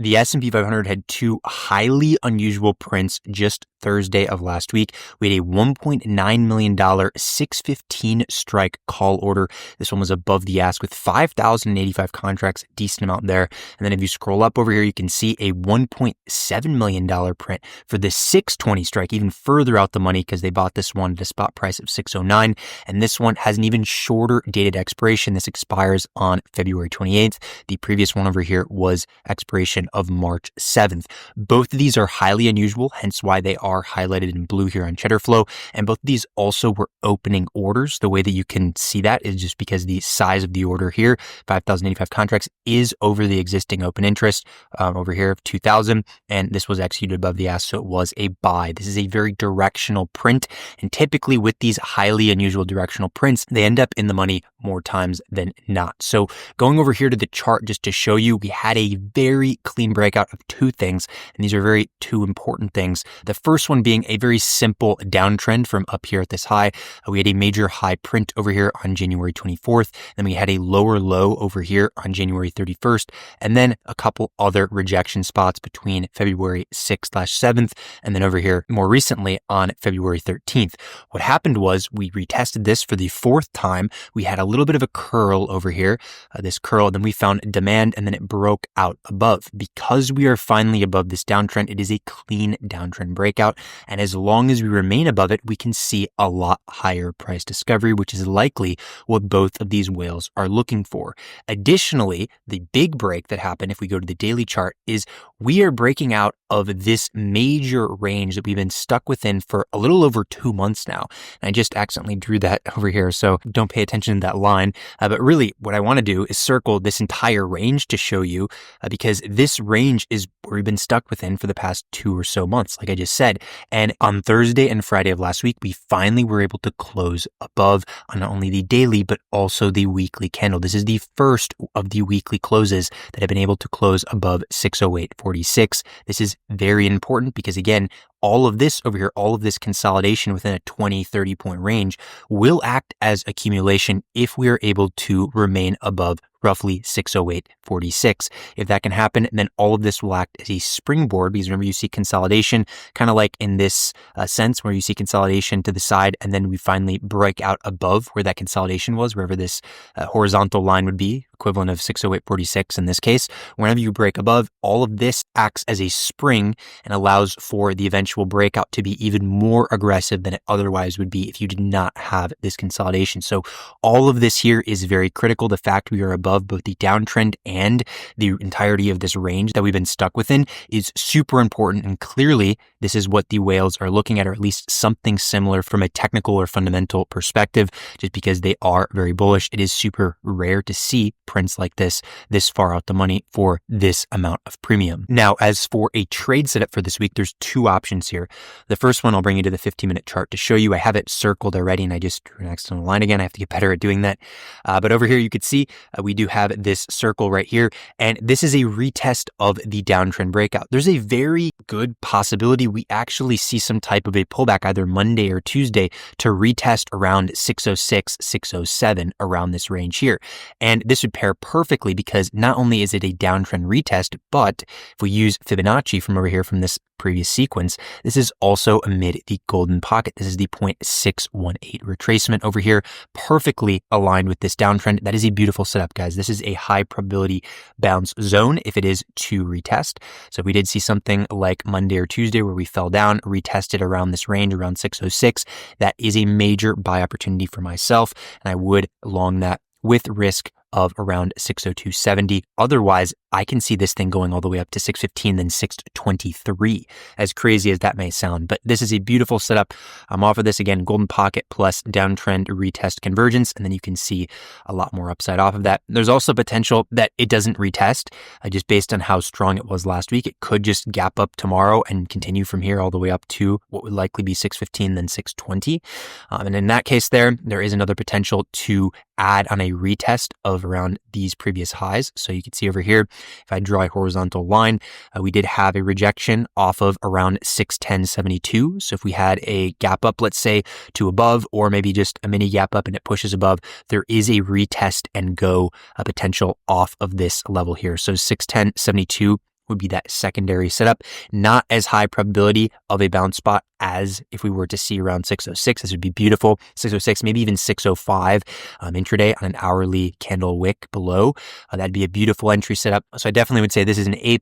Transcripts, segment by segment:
The S&P 500 had two highly unusual prints just Thursday of last week. We had a $1.9 million 615 strike call order. This one was above the ask with 5,085 contracts, decent amount there. And then if you scroll up over here, you can see a $1.7 million print for the 620 strike, even further out the money because they bought this one at a spot price of 609. And this one has an even shorter dated expiration. This expires on February 28th. The previous one over here was expiration of March 7th. Both of these are highly unusual, hence why they are highlighted in blue here on Cheddar Flow. And both of these also were opening orders. The way that you can see that is just because the size of the order here, 5,085 contracts, is over the existing open interest over here of 2,000. And this was executed above the ask, so it was a buy. This is a very directional print. And typically with these highly unusual directional prints, they end up in the money more times than not. So going over here to the chart just to show you, we had a very clean breakout of two things, and these are two important things. The first one being a very simple downtrend from up here at this high. We had a major high print over here on January 24th. Then we had a lower low over here on January 31st, and then a couple other rejection spots between February 6th/7th, and then over here more recently on February 13th. What happened was we retested this for the fourth time. We had a little bit of a curl over here, this curl, then we found demand, and then it broke out above. Because we are finally above this downtrend, it is a clean downtrend breakout, and as long as we remain above it, we can see a lot higher price discovery, which is likely what both of these whales are looking for. Additionally, the big break that happened, if we go to the daily chart, is we are breaking out of this major range that we've been stuck within for a little over 2 months now. And I just accidentally drew that over here, so don't pay attention to that line. But really, what I want to do is circle this entire range to show you, because this range is where we've been stuck within for the past 2 or so months, like I just said. And on Thursday and Friday of last week, we finally were able to close above on not only the daily, but also the weekly candle. This is the first of the weekly closes that have been able to close above 608.46. This is very important because, again, all of this over here, all of this consolidation within a 20, 30 point range will act as accumulation if we are able to remain above roughly 608.46. If that can happen, then all of this will act as a springboard, because remember, you see consolidation kind of like in this sense where you see consolidation to the side, and then we finally break out above where that consolidation was, wherever this horizontal line would be, equivalent of 608.46 in this case. Whenever you break above, all of this acts as a spring and allows for the eventual breakout to be even more aggressive than it otherwise would be if you did not have this consolidation. So all of this here is very critical. The fact we are above both the downtrend and the entirety of this range that we've been stuck within is super important. And clearly, this is what the whales are looking at, or at least something similar from a technical or fundamental perspective, just because they are very bullish. It is super rare to see prints like this far out the money for this amount of premium. Now, as for a trade setup for this week, there's two options here. The first one, I'll bring you to the 15-minute chart to show you. I have it circled already, and I just drew an accidental line again. I have to get better at doing that. But over here, you could see we do have this circle right here, and this is a retest of the downtrend breakout. There's a very good possibility we actually see some type of a pullback either Monday or Tuesday to retest around 606, 607 around this range here. And this would pair perfectly because not only is it a downtrend retest, but if we use Fibonacci from over here from this previous sequence, this is also amid the golden pocket. This is the 0.618 retracement over here, perfectly aligned with this downtrend. That is a beautiful setup, guys. This is a high probability bounce zone if it is to retest. So if we did see something like Monday or Tuesday where we fell down, retested around this range, around 606, that is a major buy opportunity for myself, and I would long that with risk of around 602.70. Otherwise, I can see this thing going all the way up to 615, then 623, as crazy as that may sound. But this is a beautiful setup. I'm off of this again, golden pocket plus downtrend retest convergence, and then you can see a lot more upside off of that. There's also potential that it doesn't retest, just based on how strong it was last week. It could just gap up tomorrow and continue from here all the way up to what would likely be 615, then 620. And in that case there is another potential to add on a retest of around these previous highs. So you can see over here, if I draw a horizontal line, we did have a rejection off of around 610.72. So if we had a gap up, let's say to above, or maybe just a mini gap up and it pushes above, there is a retest and go potential off of this level here. So 610.72 would be that secondary setup. Not as high probability of a bounce spot as if we were to see around 606. This would be beautiful. 606, maybe even 605 intraday on an hourly candle wick below. That'd be a beautiful entry setup. So I definitely would say this is an A++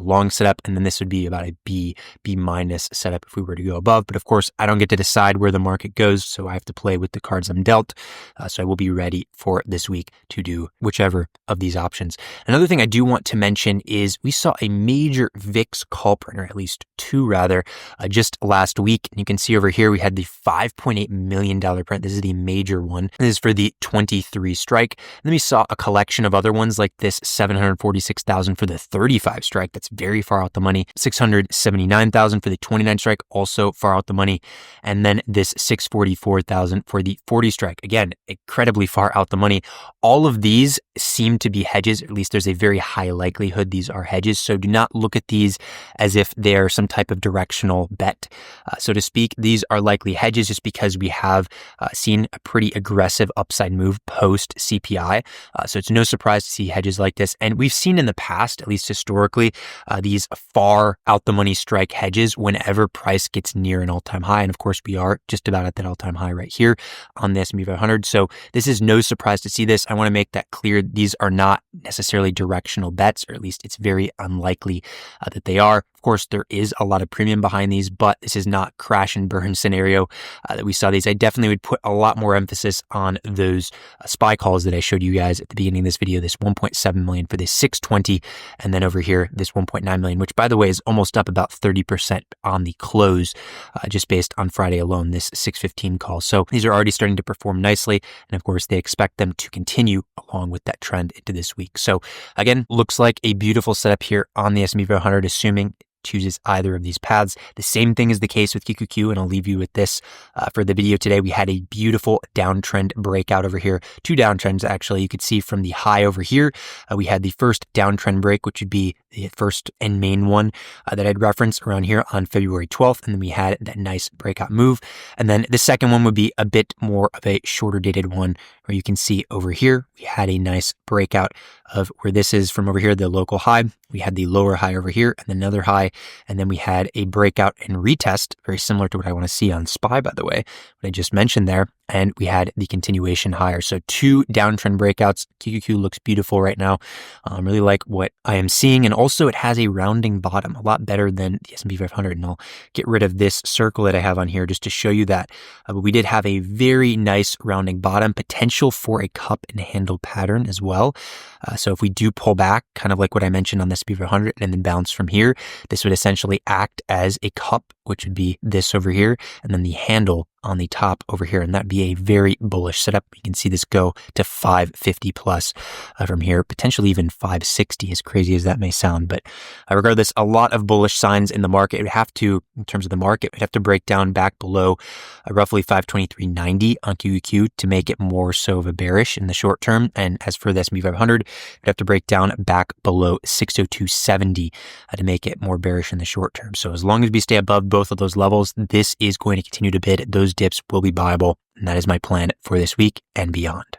long setup, and then this would be about a B minus setup if we were to go above. But of course, I don't get to decide where the market goes, so I have to play with the cards I'm dealt. So I will be ready for this week to do whichever of these options. Another thing I do want to mention is we saw a major VIX call print, or at least two rather, just last week. And you can see over here, we had the $5.8 million print. This is the major one. This is for the 23 strike. And then we saw a collection of other ones like this $746,000 for the 35 strike. That's very far out the money. $679,000 for the 29 strike, also far out the money. And then this $644,000 for the 40 strike. Again, incredibly far out the money. All of these seem to be hedges, or at least there's a very high likelihood these are hedges. So do not look at these as if they're some type of directional bet, so to speak. These are likely hedges just because we have seen a pretty aggressive upside move post CPI. So it's no surprise to see hedges like this. And we've seen in the past, at least historically, these far out the money strike hedges whenever price gets near an all-time high. And of course, we are just about at that all-time high right here on the S&P 500. So this is no surprise to see this. I want to make that clear. These are not necessarily directional bets, or at least it's very unlikely that they are. Of course, there is a lot of premium behind these, but this is not crash and burn scenario that we saw these. I definitely would put a lot more emphasis on those SPY calls that I showed you guys at the beginning of this video, this 1.7 million for this 620, and then over here, this 1.9 million, which by the way is almost up about 30% on the close, just based on Friday alone, this 615 call. So these are already starting to perform nicely. And of course, they expect them to continue along with that trend into this week. So again, looks like a beautiful setup here on the S&P 500, assuming chooses either of these paths. The same thing is the case with QQQ, and I'll leave you with this for the video today. We had a beautiful downtrend breakout over here. Two downtrends, actually. You could see from the high over here, we had the first downtrend break, which would be the first and main one that I'd referenced around here on February 12th. And then we had that nice breakout move. And then the second one would be a bit more of a shorter dated one, where you can see over here, we had a nice breakout of where this is from over here, the local high. We had the lower high over here and another high. And then we had a breakout and retest, very similar to what I want to see on SPY, by the way, what I just mentioned there. And we had the continuation higher. So two downtrend breakouts. QQQ looks beautiful right now. Really like what I am seeing. And also it has a rounding bottom, a lot better than the S&P 500. And I'll get rid of this circle that I have on here just to show you that. But we did have a very nice rounding bottom, potential for a cup and handle pattern as well. So if we do pull back, kind of like what I mentioned on the S&P 500 and then bounce from here, this would essentially act as a cup, which would be this over here, and then the handle on the top over here. And that'd be a very bullish setup. You can see this go to 550 plus from here, potentially even 560, as crazy as that may sound. But regardless, a lot of bullish signs in the market. It would have to, in terms of the market, we'd have to break down back below roughly 523.90 on QQQ to make it more so of a bearish in the short term. And as for the S&P 500, we'd have to break down back below 602.70 to make it more bearish in the short term. So as long as we stay above both of those levels, this is going to continue to bid. Those dips will be buyable. And that is my plan for this week and beyond.